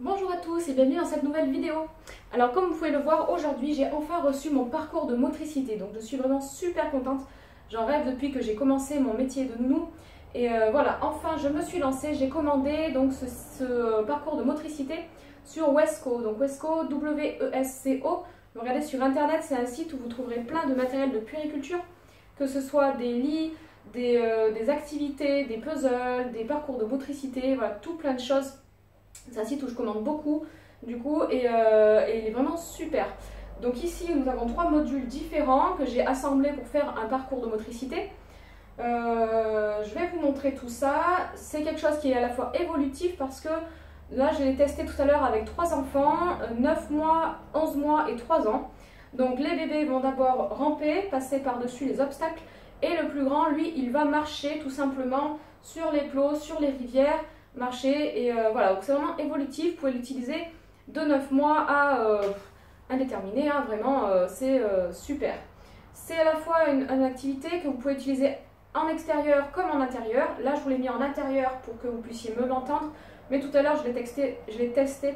Bonjour à tous et bienvenue dans cette nouvelle vidéo. Alors comme vous pouvez le voir, aujourd'hui j'ai enfin reçu mon parcours de motricité. Donc je suis vraiment super contente. J'en rêve depuis que j'ai commencé mon métier de nounou. Et voilà, enfin je me suis lancée. J'ai commandé donc ce parcours de motricité sur Wesco. Donc Wesco, W-E-S-C-O. Regardez sur internet, c'est un site où vous trouverez plein de matériel de puériculture. Que ce soit des lits, des activités, des puzzles, des parcours de motricité, voilà, tout plein de choses. C'est un site où je commande beaucoup du coup et il est vraiment super. Donc ici nous avons 3 modules différents que j'ai assemblés pour faire un parcours de motricité. Je vais vous montrer tout ça. C'est quelque chose qui est à la fois évolutif parce que là je l'ai testé tout à l'heure avec 3 enfants, 9 mois, 11 mois et 3 ans. Donc les bébés vont d'abord ramper, passer par-dessus les obstacles et le plus grand lui il va marcher tout simplement sur les plots, sur les rivières. Marcher et voilà, donc c'est vraiment évolutif, vous pouvez l'utiliser de 9 mois à indéterminé, hein, vraiment c'est super. C'est à la fois une activité que vous pouvez utiliser en extérieur comme en intérieur. Là je vous l'ai mis en intérieur pour que vous puissiez me l'entendre, mais tout à l'heure je l'ai testé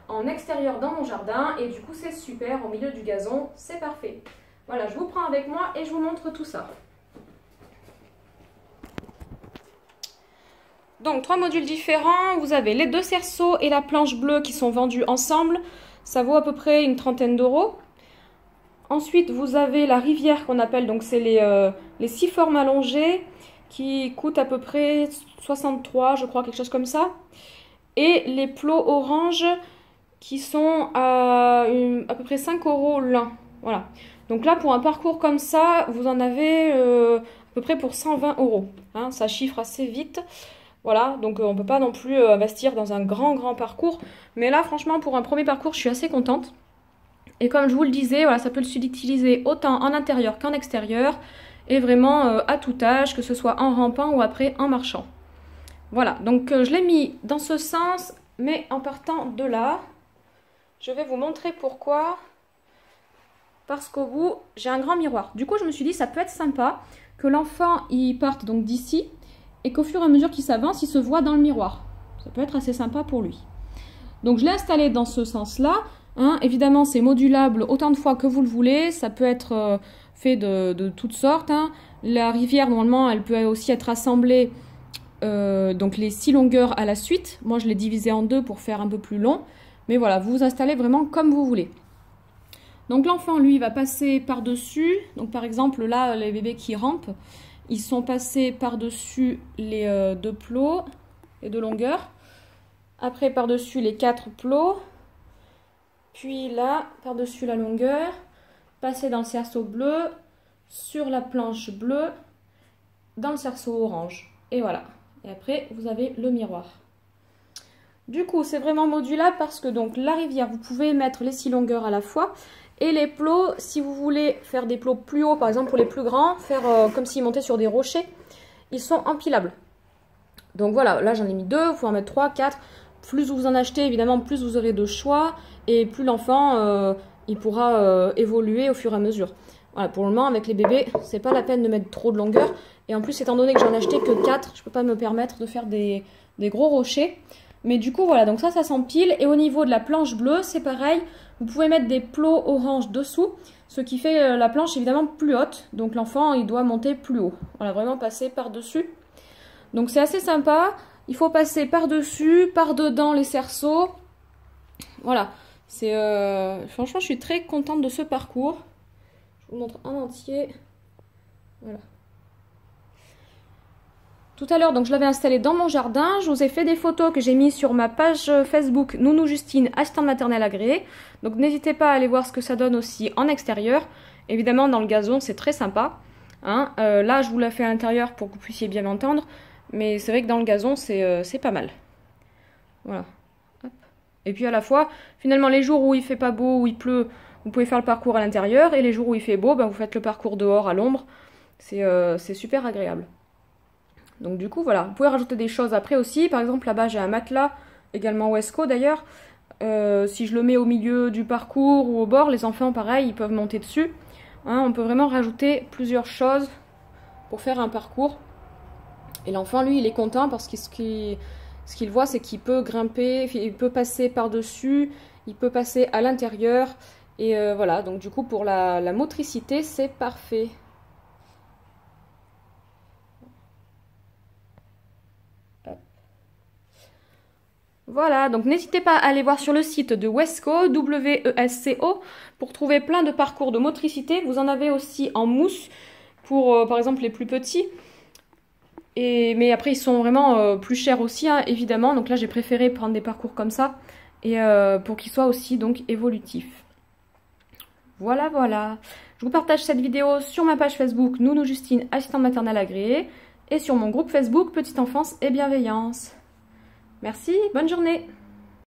en extérieur dans mon jardin et du coup c'est super, au milieu du gazon, c'est parfait. Voilà, je vous prends avec moi et je vous montre tout ça. Donc 3 modules différents, vous avez les 2 cerceaux et la planche bleue qui sont vendus ensemble, ça vaut à peu près une trentaine d'euros. Ensuite vous avez la rivière qu'on appelle, donc c'est les 6 formes allongées qui coûtent à peu près 63 je crois, quelque chose comme ça. Et les plots orange qui sont à peu près 5 € l'un, voilà. Donc là pour un parcours comme ça, vous en avez à peu près pour 120 €, hein, ça chiffre assez vite. Voilà, donc on ne peut pas non plus investir dans un grand parcours. Mais là, franchement, pour un premier parcours, je suis assez contente. Et comme je vous le disais, voilà, ça peut s'utiliser autant en intérieur qu'en extérieur. Et vraiment à tout âge, que ce soit en rampant ou après en marchant. Voilà, donc je l'ai mis dans ce sens, mais en partant de là, je vais vous montrer pourquoi. Parce qu'au bout, j'ai un grand miroir. Du coup, je me suis dit, ça peut être sympa que l'enfant y parte donc d'ici. Et qu'au fur et à mesure qu'il s'avance, il se voit dans le miroir. Ça peut être assez sympa pour lui. Donc je l'ai installé dans ce sens-là. Hein. Évidemment, c'est modulable autant de fois que vous le voulez. Ça peut être fait de toutes sortes. Hein. La rivière, normalement, elle peut aussi être assemblée, donc les 6 longueurs à la suite. Moi, je l'ai divisé en 2 pour faire un peu plus long. Mais voilà, vous vous installez vraiment comme vous voulez. Donc l'enfant, lui, va passer par-dessus. Donc par exemple, là, les bébés qui rampent, ils sont passés par-dessus les 2 plots, les 2 longueurs. Après, par-dessus les 4 plots. Puis là, par-dessus la longueur. Passer dans le cerceau bleu, sur la planche bleue, dans le cerceau orange. Et voilà. Et après, vous avez le miroir. Du coup, c'est vraiment modulable parce que donc la rivière, vous pouvez mettre les 6 longueurs à la fois. Et les plots, si vous voulez faire des plots plus hauts, par exemple pour les plus grands, faire comme s'ils montaient sur des rochers, ils sont empilables. Donc voilà, là j'en ai mis 2, vous pouvez en mettre 3, 4. Plus vous en achetez, évidemment, plus vous aurez de choix. Et plus l'enfant, il pourra évoluer au fur et à mesure. Voilà, pour le moment, avec les bébés, c'est pas la peine de mettre trop de longueur. Et en plus, étant donné que j'en ai acheté que 4, je peux pas me permettre de faire des gros rochers. Mais du coup, voilà, donc ça s'empile. Et au niveau de la planche bleue, c'est pareil. Vous pouvez mettre des plots orange dessous, ce qui fait la planche évidemment plus haute. Donc l'enfant, il doit monter plus haut. Voilà, vraiment passer par-dessus. Donc c'est assez sympa. Il faut passer par-dessus, par-dedans les cerceaux. Voilà. Franchement, je suis très contente de ce parcours. Je vous montre en entier. Voilà. Tout à l'heure, donc je l'avais installé dans mon jardin. Je vous ai fait des photos que j'ai mises sur ma page Facebook Nounou Justine, assistante maternelle agréée. Donc n'hésitez pas à aller voir ce que ça donne aussi en extérieur. Évidemment, dans le gazon, c'est très sympa. Hein. Là, je vous l'ai fait à l'intérieur pour que vous puissiez bien m'entendre. Mais c'est vrai que dans le gazon, c'est pas mal. Voilà. Hop. Et puis à la fois, finalement, les jours où il fait pas beau, où il pleut, vous pouvez faire le parcours à l'intérieur. Et les jours où il fait beau, ben, vous faites le parcours dehors à l'ombre. C'est super agréable. Donc du coup, voilà, vous pouvez rajouter des choses après aussi. Par exemple, là-bas, j'ai un matelas, également Wesco d'ailleurs. Si je le mets au milieu du parcours ou au bord, les enfants, pareil, ils peuvent monter dessus. Hein, on peut vraiment rajouter plusieurs choses pour faire un parcours. Et l'enfant, lui, il est content parce qu'il Ce qu'il voit, c'est qu'il peut grimper, il peut passer par-dessus, il peut passer à l'intérieur. Et voilà, donc du coup, pour la motricité, c'est parfait. Voilà, donc n'hésitez pas à aller voir sur le site de Wesco, W-E-S-C-O, pour trouver plein de parcours de motricité. Vous en avez aussi en mousse pour, par exemple, les plus petits. Mais après, ils sont vraiment plus chers aussi, hein, évidemment. Donc là, j'ai préféré prendre des parcours comme ça, et pour qu'ils soient aussi donc évolutifs. Voilà, voilà. Je vous partage cette vidéo sur ma page Facebook Nounou Justine, assistante maternelle agréée, et sur mon groupe Facebook Petite Enfance et Bienveillance. Merci, bonne journée.